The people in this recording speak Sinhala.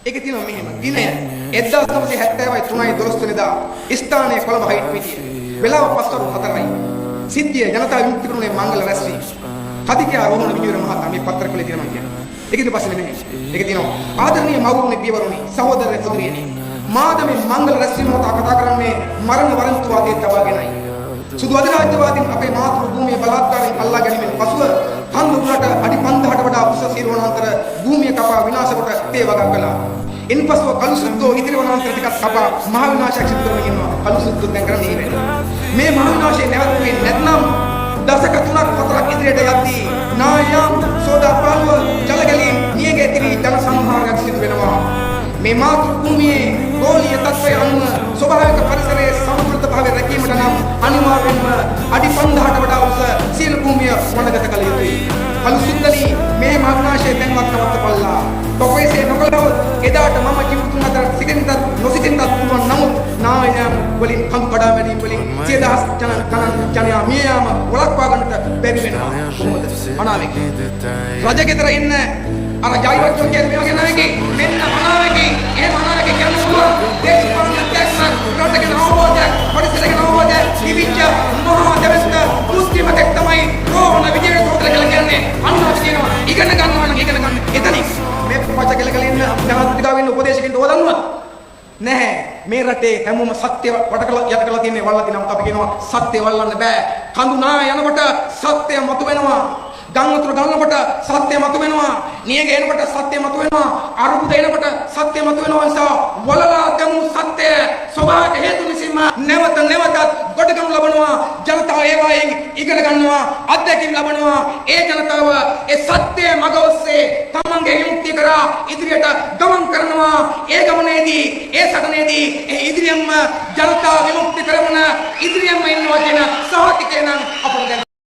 ඒකේ තියෙනවා මෙහෙම දිනය 1970යි 3යි 12 වෙනිදා ස්ථානයේ කොළඹ හයිට් පිටිය. වෙලාව 5:04යි. සිද්ධිය ජනතා විමුක්ති පෙරමුණේ මංගල රැස්වීම. කදිකා රෝහණ විජේවීර මහතා මේ පත්‍රකලේ තියෙනවා කියන්නේ. ඒකෙන් පස්සේ නෙමෙයි. ඒකේ තියෙනවා ආදරණීය මව්වරුනි පියවරුනි සහෝදර සහෝදරියනි. මාද මේ මංගල රැස්වීම මත කතා කරන්නේ මරණ වරන්තුවාදයේ තබාගෙනයි. සුදු අධිරාජ්‍යවාදීන් අපේ මාතෘ භූමිය බලාත්කාරයෙන් අල්ලා ගැනීමෙන් පසුව කන්දුරට අඩි 5000කට වඩා උස සිරුවනාන්තර භූමිය කපා විනාශ කොට තේ වගා කළා. ඉන්පසුව කලුසුද්දෝ ඉදිරි වනාන්තර ටිකක් කපා මහ විනාශයක් සිදු කරගෙන ඉන්නවා. කලුසුද්දෝ දැන් කරන්නේ මේ මහ විනාශය නැවතුනේ නැත්නම් දශක 3ක් 4ක් ඉදිරියට යද්දී නායම් සෝදා පාලුව ජලගැලීම් නියගේ තිරි ජන සංහාරයක් සිදු වෙනවා. මේ මාතෘ භූමියේ ගෝලීය තත්ත්වය අනුව ස්වභාවික පරිසරයේ සමතුලිත භාවය රැකීමට නම් අනිවාර්යයෙන්ම අඩි 5000කට වඩා උස සියලු භූමිය වනගත කළ යුතුයි. කලුසුද්දනි මේ මහ විනාශය දැන්වත් නවත්තපල්ලා. තොපේසේ නොකළොත් එදාට මම ජීවිතුන් අතර සිටින්නත් නොසිටින්නත් පුළුවන්. නමුත් නායම් වලින් කම් කඩා වැනීම වලින් 100,000 ජනයා මිය යාම වළක්වා ගන්නට බැරි වෙනවා. කොහොමද? අනාවේකී. රජගෙදර ඉන්න අර ජයවර්ධන කියන්නේ මේ වගේ නායකයෙක් මෙන්න අනාවේකී. ඒ අනාවේකී කියන්නේ පුළුවන්. දේශපාලන දැක්ම රටක නවෝදයක් පරිසරයක නවෝදයක් දිවිච්ච මහා දෙවස්ත මුස්ලිමෙක් තමයි රෝහණ විජේවීර කියලා කියන්නේ. අන්නාට කියනවා ඉගෙන ගන්නවා නම් ඉගෙන ගන්න. එතනින් මේ පච කෙලකල ඉන්න ජනාධිපතිතුමා වෙන්න උපදේශකින්ට ඕදන්නවා නැහැ. මේ රටේ හැමෝම සත්‍ය වටකලා යට කරලා තියෙන්නේ වල්ලා දිනමත් අපි කියනවා සත්‍ය වල්ලන්න බෑ. කඳු නා යනකොට සත්‍ය මතුවෙනවා. ගම් වතුර ගන්නකොට සත්‍ය මතුවෙනවා. නියග එනකොට සත්‍ය මතුවෙනවා. අරුබුද එනකොට සත්‍ය මතුවෙනවා. නිසා වලලා ගමු සත්‍ය ස්වභාවික හේතු නිසීම නැවත නැවතත් ගොඩගනු ලබනවා. ජනතාව ඒවායින් ඉගෙන ගන්නවා, අත්දැකීම් ලබනවා. ඒ ජනතාව ඒ සත්‍ය මඟ ඔස්සේ තමන්ගේ විමුක්තිය කරා ඉදිරියට ගමන් කරනවා. ඒ ගමනේදී ඒ සටනේදී ඒ ඉදිරියම්ම ජනතාව විමුක්ති කරවන ඉදිරියම්ම ඉන්නවා